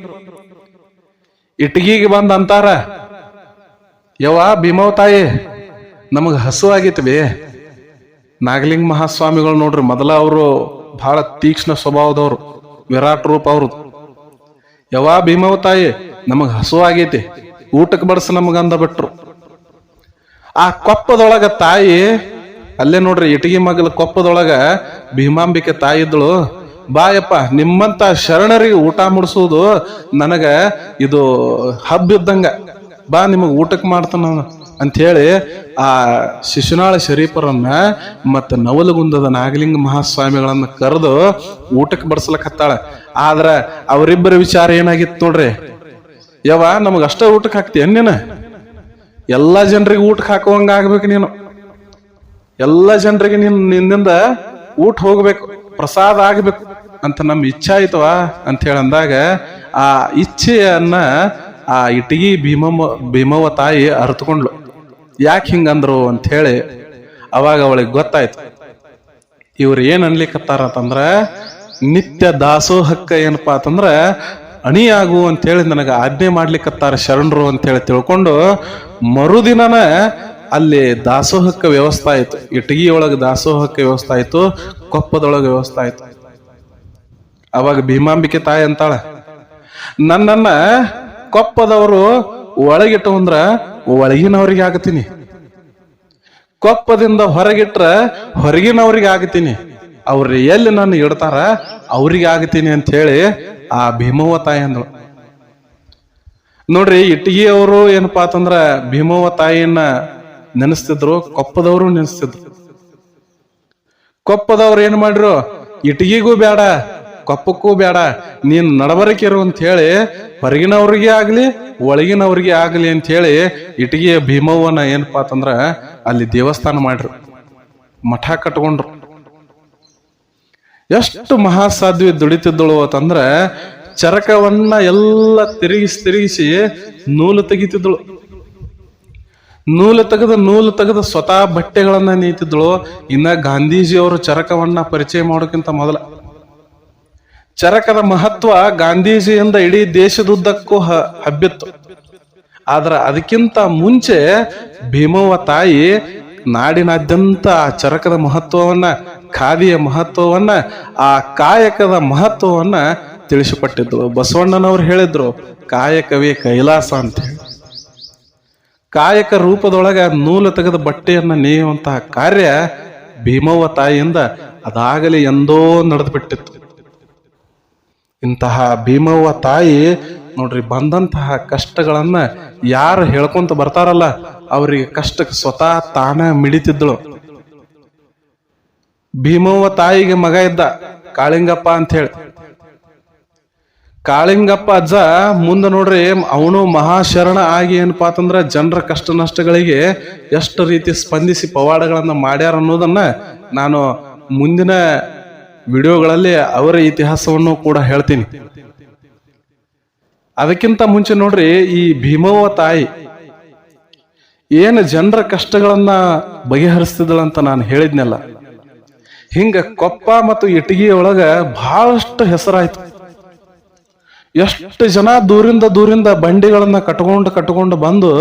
ಇಟಗಿಗೆ ಬಂದ ಅಂತಾರ, ಯವ್ವ ಭೀಮವ್ವ ತಾಯಿ ನಮಗ ಹಸು ಆಗಿತ್ವಿ. ನಾಗಲಿಂಗ ಮಹಾಸ್ವಾಮಿಗಳು ನೋಡ್ರಿ, ಮೊದಲ ಅವರು ಬಹಳ ತೀಕ್ಷ್ಣ ಸ್ವಭಾವದವ್ರು, ವಿರಾಟ್ ರೂಪ ಅವ್ರು. ಯವ್ವ ಭೀಮವ್ವ ತಾಯಿ ನಮಗ ಹಸು ಆಗೈತಿ, ಊಟಕ್ಕೆ ಬಡಸ ನಮಗಂದ ಬಿಟ್ರು. ಆ ಕೊಪ್ಪದೊಳಗ ತಾಯಿ, ಅಲ್ಲೇ ನೋಡ್ರಿ ಇಟಗಿ ಮಗಲ ಕೊಪ್ಪದೊಳಗ ಭೀಮಾಂಬಿಕೆ ತಾಯಿ ಇದ್ದಳು. ಬಾಯಪ್ಪ, ನಿಮ್ಮಂತ ಶರಣರಿಗೆ ಊಟ ಮುಡಿಸೋದು ನನಗ ಇದು ಹಬ್ಬ ಇದ್ದಂಗ, ಬಾ ನಿಮಗ್ ಊಟಕ್ಕೆ ಮಾಡ್ತಾನ ಅಂತ ಹೇಳಿ ಆ ಶಿಶುನಾಳ ಶರೀಫರನ್ನ ಮತ್ತ ನವಲಗುಂದದ ನಾಗಲಿಂಗ ಮಹಾಸ್ವಾಮಿಗಳನ್ನ ಕರೆದು ಊಟಕ್ಕೆ ಬಡಿಸ್ಲಕತ್ತಾಳ. ಆದ್ರ ಅವರಿಬ್ಬರ ವಿಚಾರ ಏನಾಗಿತ್ತು ನೋಡ್ರಿ, ಯವ್ವ ನಮಗ ಅಷ್ಟ ಊಟಕ್ಕೆ ಹಾಕ್ತೀಯ ನೀನು? ಎಲ್ಲಾ ಜನರಿಗೆ ಊಟಕ್ಕೆ ಹಾಕುವಂಗ ಆಗ್ಬೇಕು ನೀನು, ಎಲ್ಲ ಜನರಿಗೆ ನಿನ್ನಿಂದ ಊಟ ಹೋಗ್ಬೇಕು, ಪ್ರಸಾದ ಆಗ್ಬೇಕು ಅಂತ ನಮ್ ಇಚ್ಛೆ ಆಯ್ತವ ಅಂತ ಹೇಳಿ ಅಂದಾಗ, ಆ ಇಚ್ಛೆಯನ್ನ ಆ ಇಟಗಿ ಭೀಮವ್ವ ತಾಯಿ ಅರ್ಥಕೊಂಡ್ಲು. ಯಾಕೆ ಹಿಂಗಂದ್ರು ಅಂತ ಹೇಳಿ ಅವಾಗ ಅವಳಿಗೆ ಗೊತ್ತಾಯ್ತು, ಇವ್ರು ಏನ್ ಅನ್ಲಿಕ್ಕತ್ತಾರ ಅಂತಂದ್ರ ನಿತ್ಯ ದಾಸೋಹಕ್ಕ ಏನಪ್ಪಾ ಅಂತಂದ್ರ ಅಣಿಯಾಗು ಅಂತ ಹೇಳಿ ನನಗ ಆಜ್ಞೆ ಮಾಡ್ಲಿಕ್ಕತ್ತಾರ ಶರಣರು ಅಂತ ಹೇಳಿ ತಿಳ್ಕೊಂಡು, ಮರುದಿನನ ಅಲ್ಲಿ ದಾಸೋಹಕ್ಕೆ ವ್ಯವಸ್ಥೆ ಆಯ್ತು. ಇಟಗಿ ಒಳಗ ದಾಸೋಹಕ್ಕೆ ವ್ಯವಸ್ಥೆ ಆಯ್ತು, ಕೊಪ್ಪದೊಳಗ ವ್ಯವಸ್ಥೆ ಆಯ್ತು. ಅವಾಗ ಭೀಮಾಂಬಿಕೆ ತಾಯಿ ಅಂತಾಳ, ನನ್ನನ್ನ ಕೊಪ್ಪದವರು ಒಳಗಿಟ್ಟು ಅಂದ್ರ ಒಳಗಿನವ್ರಿಗೆ ಆಗತೀನಿ, ಕೊಪ್ಪದಿಂದ ಹೊರಗಿಟ್ರ ಹೊರಗಿನವ್ರಿಗೆ ಆಗತೀನಿ, ಅವ್ರ ಎಲ್ಲಿ ನನ್ನ ಇಡ್ತಾರ ಅವ್ರಿಗೆ ಆಗತೀನಿ ಅಂತ ಹೇಳಿ ಆ ಭೀಮವ್ವ ತಾಯಿ ಅಂದಳು. ನೋಡ್ರಿ, ಇಟಗಿ ಅವರು ಏನಪ್ಪಾ ಅಂತಂದ್ರ ಭೀಮವ್ವ ತಾಯಿಯನ್ನ ನೆನೆಸ್ತಿದ್ರು, ಕೊಪ್ಪದವರು ನೆನೆಸ್ತಿದ್ರು. ಕೊಪ್ಪದವ್ರು ಏನ್ ಮಾಡ್ರು, ಇಟಗಿಗೂ ಬೇಡ ಕೊಪ್ಪಕ್ಕೂ ಬೇಡ, ನೀನ್ ನಡಬರಕಿರು ಅಂತ ಹೇಳಿ ಹೊರಗಿನವ್ರಿಗೆ ಆಗ್ಲಿ ಒಳಗಿನವ್ರಿಗೆ ಆಗ್ಲಿ ಅಂತ ಹೇಳಿ ಇಟಗಿಯ ಭೀಮವ್ವನ ಏನಪ್ಪಾ ಅಂತಂದ್ರ ಅಲ್ಲಿ ದೇವಸ್ಥಾನ ಮಾಡ್ರು, ಮಠ ಕಟ್ಕೊಂಡ್ರು. ಎಷ್ಟು ಮಹಾಸಾಧ್ವಿ ದುಡಿತಿದ್ದಳು ಅಂತಂದ್ರ ಚರಕವನ್ನ ಎಲ್ಲ ತಿರುಗಿಸಿ ನೂಲು ತೆಗಿತಿದ್ದಳು. ನೂಲು ತೆಗೆದು ಸ್ವತಃ ಬಟ್ಟೆಗಳನ್ನ ನೇಯ್ತಿದ್ದಳು. ಇನ್ನ ಗಾಂಧೀಜಿಯವರು ಚರಕವನ್ನ ಪರಿಚಯ ಮಾಡೋಕ್ಕಿಂತ ಮೊದಲ ಚರಕದ ಮಹತ್ವ ಗಾಂಧೀಜಿಯಿಂದ ಇಡೀ ದೇಶದುದ್ದಕ್ಕೂ ಹಬ್ಬಿತ್ತು. ಆದ್ರ ಅದಕ್ಕಿಂತ ಮುಂಚೆ ಭೀಮವ್ವ ತಾಯಿ ನಾಡಿನಾದ್ಯಂತ ಆ ಚರಕದ ಮಹತ್ವವನ್ನ, ಖಾದಿಯ ಮಹತ್ವವನ್ನ, ಆ ಕಾಯಕದ ಮಹತ್ವವನ್ನ ತಿಳಿಸಿಕೊಟ್ಟಿದ್ರು. ಬಸವಣ್ಣನವ್ರು ಹೇಳಿದ್ರು, ಕಾಯಕವೇ ಕೈಲಾಸ ಅಂತ ಹೇಳಿ. ಕಾಯಕ ರೂಪದೊಳಗ ನೂಲು ತೆಗೆದ ಬಟ್ಟೆಯನ್ನ ನೇಯುವಂತಹ ಕಾರ್ಯ ಭೀಮವ್ವ ತಾಯಿಯಿಂದ ಅದಾಗಲಿ ಎಂದೋ ನಡೆದು ಬಿಟ್ಟಿತ್ತು. ಇಂತಹ ಭೀಮವ್ವ ತಾಯಿ ನೋಡ್ರಿ, ಬಂದಂತಹ ಕಷ್ಟಗಳನ್ನ ಯಾರು ಹೇಳ್ಕೊಂತ ಬರ್ತಾರಲ್ಲ ಅವರಿಗೆ ಕಷ್ಟಕ್ಕೆ ಸ್ವತಃ ತಾನ ಮಿಡಿತಿದ್ದಳು. ಭೀಮವ್ವ ತಾಯಿಗೆ ಮಗ ಇದ್ದ ಕಾಳಿಂಗಪ್ಪ ಅಂತ ಹೇಳಿ. ಕಾಳಿಂಗಪ್ಪ ಅಜ್ಜ ಮುಂದೆ ನೋಡ್ರಿ, ಅವನು ಮಹಾಶರಣ ಆಗಿ ಏನಪ್ಪಾ ಅಂತಂದ್ರ ಜನರ ಕಷ್ಟ ನಷ್ಟಗಳಿಗೆ ಎಷ್ಟು ರೀತಿ ಸ್ಪಂದಿಸಿ ಪವಾಡಗಳನ್ನ ಮಾಡ್ಯಾರ ಅನ್ನೋದನ್ನ ನಾನು ಮುಂದಿನ ವಿಡಿಯೋಗಳಲ್ಲಿ ಅವರ ಇತಿಹಾಸವನ್ನು ಕೂಡ ಹೇಳ್ತೀನಿ. ಅದಕ್ಕಿಂತ ಮುಂಚೆ ನೋಡ್ರಿ, ಈ ಭೀಮವ್ವ ತಾಯಿ ಏನು ಜನರ ಕಷ್ಟಗಳನ್ನ ಬಗೆಹರಿಸ್ತಿದ್ದಳಂತ ನಾನು ಹೇಳಿದ್ನಲ್ಲ, ಹಿಂಗ ಕೊಪ್ಪ ಮತ್ತು ಇಟಗಿ ಒಳಗ ಬಹಳಷ್ಟು ಹೆಸರಾಯ್ತು. ಎಷ್ಟು ಜನ ದೂರಿಂದ ಬಂಡಿಗಳನ್ನ ಕಟ್ಕೊಂಡು ಬಂದು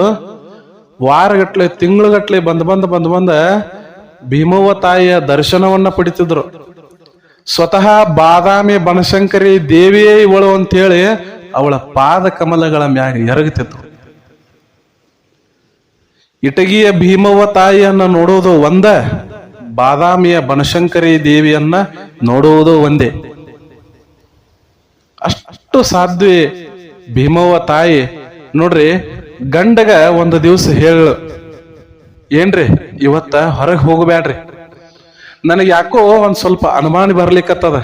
ವಾರಗಟ್ಲೆ ತಿಂಗಳಗಟ್ಲೆ ಬಂದ ಭೀಮವ್ವ ತಾಯಿಯ ದರ್ಶನವನ್ನ ಪಡಿತಿದ್ರು. ಸ್ವತಃ ಬಾದಾಮಿ ಬನಶಂಕರಿ ದೇವಿಯೇ ಇವಳು ಅಂತೇಳಿ ಅವಳ ಪಾದ ಕಮಲಗಳ ಮ್ಯಾಗ ಎರಗುತ್ತಿತ್ತು. ಇಟಗಿಯ ಭೀಮವ್ವ ತಾಯಿಯನ್ನ ನೋಡುವುದು ಒಂದ, ಬಾದಾಮಿಯ ಬನಶಂಕರಿ ದೇವಿಯನ್ನ ನೋಡುವುದು ಒಂದೇ. ಅಷ್ಟು ಸಾಧ್ವಿ ಭೀಮವ್ವ ತಾಯಿ. ನೋಡ್ರಿ, ಗಂಡಗ ಒಂದು ದಿವಸ ಹೇಳು, ಏನ್ರಿ ಇವತ್ತ ಹೊರಗೆ ಹೋಗಬ್ಯಾಡ್ರಿ, ನನಗೆ ಯಾಕೋ ಒಂದ್ ಸ್ವಲ್ಪ ಅನುಮಾನ ಬರ್ಲಿಕ್ಕತ್ತದ,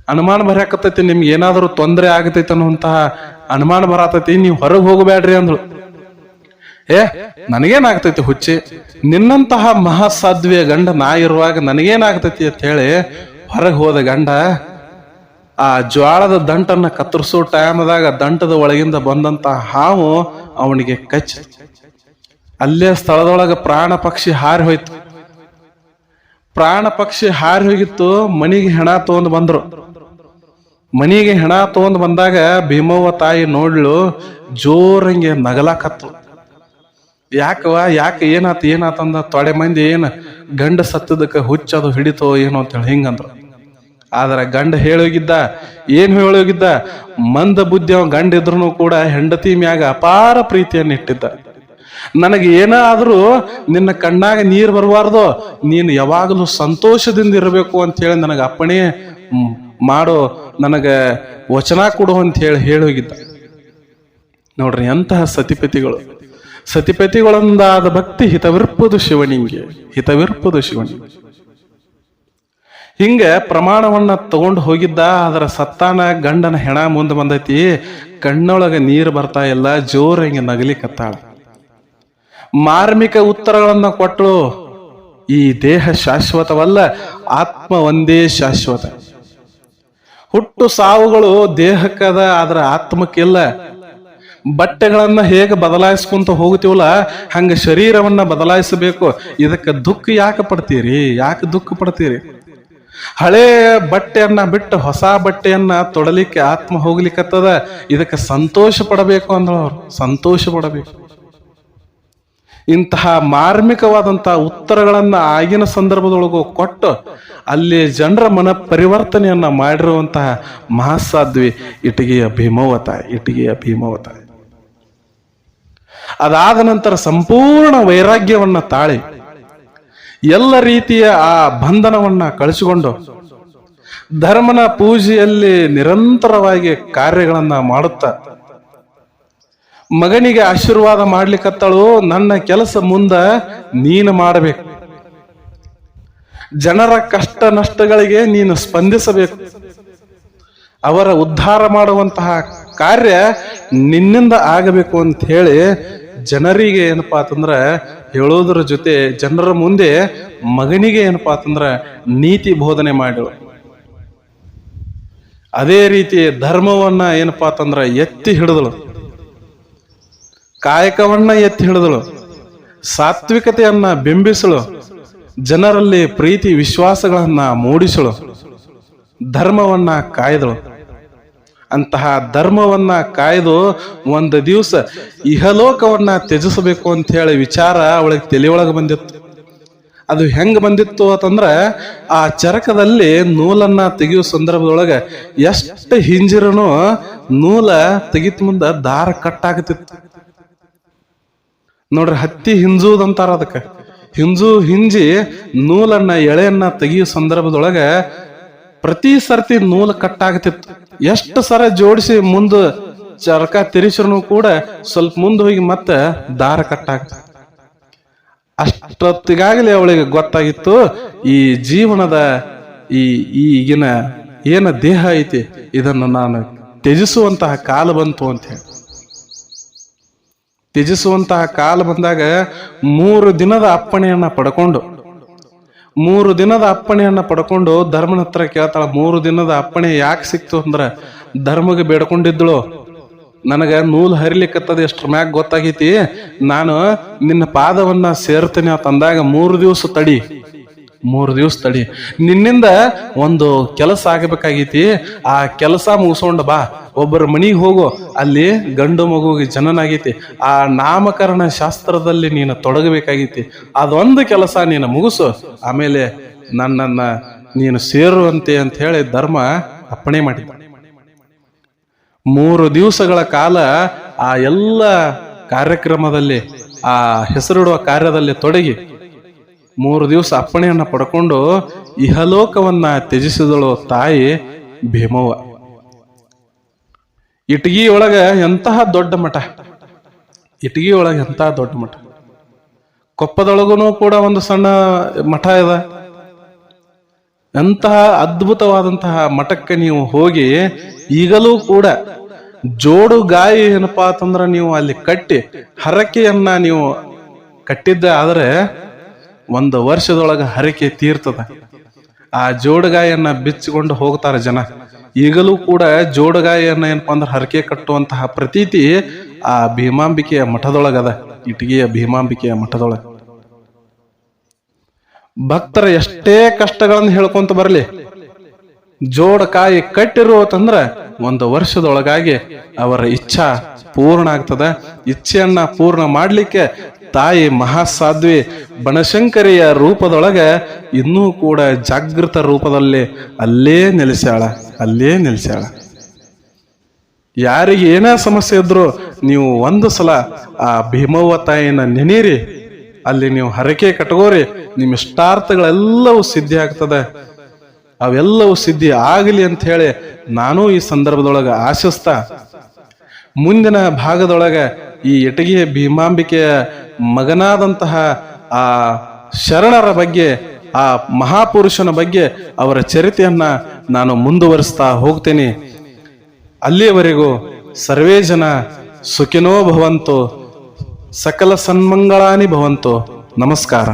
ಅನುಮಾನ ಬರಾಕತ್ತೈತಿ, ನಿಮ್ಗೆ ಏನಾದರೂ ತೊಂದರೆ ಆಗತೈತಿ ಅನ್ನುವಂತಹ ಅನುಮಾನ ಬರತೈತಿ, ನೀವು ಹೊರಗೆ ಹೋಗಬ್ಯಾಡ್ರಿ ಅಂದ್ರು. ನನಗೇನಾಗ್ತೈತಿ ಹುಚ್ಚಿ, ನಿನ್ನಂತಹ ಮಹಾಸಾಧ್ವಿಯ ಗಂಡ ನಾ ಇರುವಾಗ ನನಗೇನಾಗ್ತೈತಿ ಅಂತ ಹೇಳಿ ಹೊರಗೆ ಹೋದ ಗಂಡ ಆ ಜ್ವಾಳದ ದಂಟನ್ನ ಕತ್ತರಿಸೋ ಟೈಮ್ದಾಗ ದಂಟದ ಒಳಗಿಂದ ಬಂದಂತ ಹಾವು ಅವನಿಗೆ ಕಚ್ಚ ಅಲ್ಲೇ ಸ್ಥಳದೊಳಗ ಪ್ರಾಣ ಪಕ್ಷಿ ಹಾರಿ ಹೋಯ್ತು. ಪ್ರಾಣ ಪಕ್ಷಿ ಹಾರಿ ಹೋಗಿತ್ತು. ಮನಿಗೆ ಹೆಣ ತಗೊಂಡ್ ಬಂದ್ರು. ಮನಿಗೆ ಹೆಣ ತಗೊಂಡ್ ಬಂದಾಗ ಭೀಮವ್ವ ತಾಯಿ ನೋಡ್ಲು, ಜೋರಂಗೆ ನಗಲಾಕತ್ತು. ಯಾಕೆ ಏನಾತಂದ ತೊಡೆ ಮಂದಿ ಏನ್ ಗಂಡ ಸತ್ತದಕ್ಕೆ ಹುಚ್ಚದು ಹಿಡಿತೋ ಏನೋ ಅಂತೇಳಿ ಹಿಂಗಂದ್ರು. ಆದ್ರೆ ಗಂಡ ಏನ್ ಹೇಳೋಗಿದ್ದ, ಮಂದ ಬುದ್ಧಿ ಅವ ಗಂಡ ಇದ್ರು ಕೂಡ ಹೆಂಡತಿ ಮ್ಯಾಗ ಅಪಾರ ಪ್ರೀತಿಯನ್ನ ಇಟ್ಟಿದ್ದ. ನನಗೆ ಏನಾದ್ರೂ ನಿನ್ನ ಕಣ್ಣಾಗ ನೀರ್ ಬರಬಾರ್ದು, ನೀನು ಯಾವಾಗಲೂ ಸಂತೋಷದಿಂದ ಇರಬೇಕು ಅಂತ ಹೇಳಿ ನನಗೆ ಅಪ್ಪಣೆ ಮಾಡೋ, ನನಗ ವಚನ ಕೊಡು ಅಂತ ಹೇಳೋಗಿದ್ದ. ನೋಡ್ರಿ, ಎಂತಹ ಸತಿಪತಿಗಳೊಂದಾದ ಭಕ್ತಿ ಹಿತವಿರ್ಪುದು ಶಿವನಿಂಗೆ, ಹಿತವಿರ್ಪುದು ಶಿವನಿಂಗೆ. ಹಿಂಗ ಪ್ರಮಾಣವನ್ನ ತಗೊಂಡು ಹೋಗಿದ್ದ. ಅದರ ಸತ್ತಾನ ಗಂಡನ ಹೆಣ ಮುಂದೆ ಬಂದೈತಿ. ಕಣ್ಣೊಳಗ ನೀರು ಬರ್ತಾ ಇಲ್ಲ, ಜೋರ ಹಿಂಗೆ ನಗಲಿಕತ್ತಾಳ. ಮಾರ್ಮಿಕ ಉತ್ತರಗಳನ್ನ ಕೊಟ್ಟಳು. ಈ ದೇಹ ಶಾಶ್ವತವಲ್ಲ, ಆತ್ಮ ಒಂದೇ ಶಾಶ್ವತ. ಹುಟ್ಟು ಸಾವುಗಳು ದೇಹಕ್ಕದ, ಆದ್ರ ಆತ್ಮಕ್ಕಿಲ್ಲ. ಬಟ್ಟೆಗಳನ್ನ ಹೇಗೆ ಬದಲಾಯಿಸ್ಕೊಂತ ಹೋಗ್ತೀವಲ್ಲ, ಹಂಗ ಶರೀರವನ್ನ ಬದಲಾಯಿಸಬೇಕು. ಇದಕ್ಕೆ ದುಃಖ ಯಾಕೆ ಪಡ್ತೀರಿ? ಹಳೆ ಬಟ್ಟೆಯನ್ನ ಬಿಟ್ಟು ಹೊಸ ಬಟ್ಟೆಯನ್ನ ತೊಡಲಿಕ್ಕೆ ಆತ್ಮ ಹೋಗ್ಲಿಕ್ಕತ್ತದ. ಇದಕ್ಕೆ ಸಂತೋಷ ಪಡಬೇಕು ಅಂದ್ರವ್ರು, ಸಂತೋಷ ಪಡಬೇಕು. ಇಂತಹ ಮಾರ್ಮಿಕವಾದಂತಹ ಉತ್ತರಗಳನ್ನ ಆಗಿನ ಸಂದರ್ಭದೊಳಗೂ ಕೊಟ್ಟು ಅಲ್ಲಿ ಜನರ ಮನ ಪರಿವರ್ತನೆಯನ್ನ ಮಾಡಿರುವಂತಹ ಮಹಾಸಾಧ್ವಿ ಇಟಗಿಯ ಭೀಮವ್ವ ತಾಯಿ. ಅದಾದ ನಂತರ ಸಂಪೂರ್ಣ ವೈರಾಗ್ಯವನ್ನ ತಾಳಿ ಎಲ್ಲ ರೀತಿಯ ಆ ಬಂಧನವನ್ನ ಕಳಿಸಿಕೊಂಡು ಧರ್ಮನ ಪೂಜೆಯಲ್ಲಿ ನಿರಂತರವಾಗಿ ಕಾರ್ಯಗಳನ್ನ ಮಾಡುತ್ತಾ ಮಗನಿಗೆ ಆಶೀರ್ವಾದ ಮಾಡ್ಲಿಕ್ಕತ್ತಳು. ನನ್ನ ಕೆಲಸ ಮುಂದ ನೀನು ಮಾಡಬೇಕು, ಜನರ ಕಷ್ಟ ನಷ್ಟಗಳಿಗೆ ನೀನು ಸ್ಪಂದಿಸಬೇಕು, ಅವರ ಉದ್ಧಾರ ಮಾಡುವಂತಹ ಕಾರ್ಯ ನಿನ್ನಿಂದ ಆಗಬೇಕು ಅಂತ ಹೇಳಿ ಜನರಿಗೆ ಏನಪ್ಪಾ ಅಂತಂದ್ರ ಹೇಳೋದ್ರ ಜೊತೆ ಜನರ ಮುಂದೆ ಮಗನಿಗೆ ಏನಪ್ಪಾ ಅಂತಂದ್ರ ನೀತಿ ಬೋಧನೆ ಮಾಡಿಳು. ಅದೇ ರೀತಿ ಧರ್ಮವನ್ನ ಏನಪ್ಪಾ ಅಂತಂದ್ರ ಎತ್ತಿ ಹಿಡಿದಳು, ಕಾಯಕವನ್ನ ಎತ್ತಿ ಹಿಡಿದಳು, ಸಾತ್ವಿಕತೆಯನ್ನ ಬಿಂಬಿಸಳು, ಜನರಲ್ಲಿ ಪ್ರೀತಿ ವಿಶ್ವಾಸಗಳನ್ನ ಮೂಡಿಸಳು, ಧರ್ಮವನ್ನ ಕಾಯ್ದಳು. ಅಂತಹ ಧರ್ಮವನ್ನ ಕಾಯ್ದು ಒಂದು ದಿವಸ ಇಹಲೋಕವನ್ನ ತ್ಯಜಿಸಬೇಕು ಅಂತ ಹೇಳಿ ವಿಚಾರ ಅವಳಿಗೆ ತಲೆಯೊಳಗೆ ಬಂದಿತ್ತು. ಅದು ಹೆಂಗ್ ಬಂದಿತ್ತು ಅಂತಂದ್ರ, ಆ ಚರಕದಲ್ಲಿ ನೂಲನ್ನ ತೆಗೆಯುವ ಸಂದರ್ಭದೊಳಗ ಎಷ್ಟು ಹಿಂಜಿರನು ನೂಲ ತೆಗಿತ್ ಮುಂದ ದಾರ ಕಟ್ಟಾಗತಿತ್ತು. ನೋಡ್ರಿ, ಹತ್ತಿ ಹಿಂಜುವುದಂತಾರ ಅದಕ್ಕೆ. ಹಿಂಜಿ ನೂಲನ್ನ ಎಳೆಯನ್ನ ತೆಗೆಯುವ ಸಂದರ್ಭದೊಳಗ ಪ್ರತಿ ಸರ್ತಿ ನೂಲು ಕಟ್ಟಾಗತಿತ್ತು. ಎಷ್ಟು ಸರ ಜೋಡಿಸಿ ಮುಂದ ಚರಕ ತಿರುಚರು ಕೂಡ ಸ್ವಲ್ಪ ಮುಂದೆ ಹೋಗಿ ಮತ್ತೆ ದಾರ ಕಟ್ಟಾಗ್ತ. ಅಷ್ಟೊತ್ತಿಗಾಗಲೇ ಅವಳಿಗೆ ಗೊತ್ತಾಗಿತ್ತು, ಈ ಜೀವನದ ಈಗಿನ ಏನ ದೇಹ ಐತಿ ಇದನ್ನು ನಾನು ತ್ಯಜಿಸುವಂತಹ ಕಾಲ ಬಂತು ಅಂತ ಹೇಳಿ. ತ್ಯಜಿಸುವಂತಹ ಕಾಲ ಬಂದಾಗ 3 ದಿನದ ಅಪ್ಪಣೆಯನ್ನ ಪಡ್ಕೊಂಡು 3 ದಿನದ ಅಪ್ಪಣೆಯನ್ನ ಪಡ್ಕೊಂಡು ಧರ್ಮನ ಹತ್ರ ಕೇಳ್ತಾಳ. 3 ದಿನದ ಅಪ್ಪಣೆ ಯಾಕೆ ಸಿಕ್ತು ಅಂದ್ರ ಧರ್ಮಗೆ ಬೇಡ್ಕೊಂಡಿದ್ಳು. ನನಗ ನೂಲ್ ಹರಿಲಿಕ್ಕತ್ತದ ಎಷ್ಟ್ರ ಮ್ಯಾಗ ಗೊತ್ತಾಗೈತಿ, ನಾನು ನಿನ್ನ ಪಾದವನ್ನ ಸೇರ್ತೇನೆ ಅಂತಂದಾಗ 3 ದಿವಸ ತಡಿ, 3 ದಿವಸ ತಡಿ, ನಿನ್ನಿಂದ ಒಂದು ಕೆಲಸ ಆಗಬೇಕಾಗೈತಿ, ಆ ಕೆಲಸ ಮುಗಿಸ್ಕೊಂಡ ಬಾ, ಒಬ್ಬರ ಮನಿಗೆ ಹೋಗು, ಅಲ್ಲಿ ಗಂಡು ಮಗುವಿಗೆ ಜನನಾಗೈತಿ, ಆ ನಾಮಕರಣ ಶಾಸ್ತ್ರದಲ್ಲಿ ನೀನು ತೊಡಗಬೇಕಾಗೈತಿ, ಅದೊಂದು ಕೆಲಸ ನೀನು ಮುಗಿಸು, ಆಮೇಲೆ ನನ್ನನ್ನ ನೀನು ಸೇರುವಂತೆ ಅಂತ ಹೇಳಿ ಧರ್ಮ ಅಪ್ಪಣೆ ಮಾಡಿದ. 3 ದಿವಸಗಳ ಕಾಲ ಆ ಎಲ್ಲ ಕಾರ್ಯಕ್ರಮದಲ್ಲಿ, ಆ ಹೆಸರಿಡುವ ಕಾರ್ಯದಲ್ಲಿ ತೊಡಗಿ 3 ದಿವಸ ಅಪ್ಪಣೆಯನ್ನ ಪಡ್ಕೊಂಡು ಇಹಲೋಕವನ್ನ ತ್ಯಜಿಸಿದಳು ತಾಯಿ ಭೀಮವ್ವ. ಇಟಗಿ ಒಳಗ ಎಂತಹ ದೊಡ್ಡ ಮಠ, ಇಟಗಿ ಒಳಗ ಎಂತಹ ದೊಡ್ಡ ಮಠ. ಕೊಪ್ಪದೊಳಗೂ ಕೂಡ ಒಂದು ಸಣ್ಣ ಮಠ ಇದೆ. ಎಂತಹ ಅದ್ಭುತವಾದಂತಹ ಮಠಕ್ಕೆ ನೀವು ಹೋಗಿ ಈಗಲೂ ಕೂಡ ಜೋಡು ಗಾಯಿ ಏನಪ್ಪಾ ಅಂತಂದ್ರ ನೀವು ಅಲ್ಲಿ ಕಟ್ಟಿ ಹರಕೆಯನ್ನ ನೀವು ಕಟ್ಟಿದ್ದೆ ಆದ್ರೆ 1 ವರ್ಷದೊಳಗ ಹರಕೆ ತೀರ್ತದ. ಆ ಜೋಡುಗಾಯಿಯನ್ನ ಬಿಚ್ಚಿಕೊಂಡು ಹೋಗ್ತಾರೆ ಜನ. ಈಗಲೂ ಕೂಡ ಜೋಡುಗಾಯಿಯನ್ನ ಏನಪ್ಪಾ ಅಂದ್ರೆ ಹರಕೆ ಕಟ್ಟುವಂತಹ ಪ್ರತೀತಿ ಆ ಭೀಮಾಂಬಿಕೆಯ ಮಠದೊಳಗದ, ಇಟಗಿಯ ಭೀಮಾಂಬಿಕೆಯ ಮಠದೊಳಗ. ಭಕ್ತರ ಎಷ್ಟೇ ಕಷ್ಟಗಳನ್ನು ಹೇಳ್ಕೊಂತ ಬರಲಿ, ಜೋಡಕಾಯಿ ಕಟ್ಟಿರುವತಂದ್ರ 1 ವರ್ಷದೊಳಗಾಗಿ ಅವರ ಇಚ್ಛಾ ಪೂರ್ಣ ಆಗ್ತದ. ಇಚ್ಛೆಯನ್ನ ಪೂರ್ಣ ಮಾಡ್ಲಿಕ್ಕೆ ತಾಯಿ ಮಹಾಸಾಧ್ವಿ ಬನಶಂಕರಿಯ ರೂಪದೊಳಗ ಇನ್ನೂ ಕೂಡ ಜಾಗೃತ ರೂಪದಲ್ಲಿ ಅಲ್ಲೇ ನೆಲೆಸ್ಯಾಳ. ಯಾರಿಗೆ ಏನೇ ಸಮಸ್ಯೆ ಇದ್ರು ನೀವು 1 ಸಲ ಆ ಭೀಮವ್ವ ತಾಯಿನ ನೆನೀರಿ, ಅಲ್ಲಿ ನೀವು ಹರಕೆ ಕಟ್ಕೋರಿ, ನಿಮ್ಮ ಇಷ್ಟಾರ್ಥಗಳೆಲ್ಲವೂ ಸಿದ್ಧಿ ಆಗ್ತದೆ. ಅವೆಲ್ಲವೂ ಸಿದ್ಧಿ ಆಗಲಿ ಅಂತ ಹೇಳಿ ನಾನು ಈ ಸಂದರ್ಭದೊಳಗ ಆಶಿಸ್ತಾ, ಮುಂದಿನ ಭಾಗದೊಳಗ ಈ ಇಟಗಿಯ ಭೀಮಾಂಬಿಕೆಯ ಮಗನಾದಂತಹ ಆ ಶರಣರ ಬಗ್ಗೆ, ಆ ಮಹಾಪುರುಷನ ಬಗ್ಗೆ ಅವರ ಚರಿತೆಯನ್ನ ನಾನು ಮುಂದುವರಿಸ್ತಾ ಹೋಗ್ತೇನೆ. ಅಲ್ಲಿಯವರೆಗೂ ಸರ್ವೇ ಜನ ಸುಖಿನೋ ಭವಂತು, ಸಕಲ ಸನ್ಮಂಗಳಾನಿ ಭವಂತು. ನಮಸ್ಕಾರ.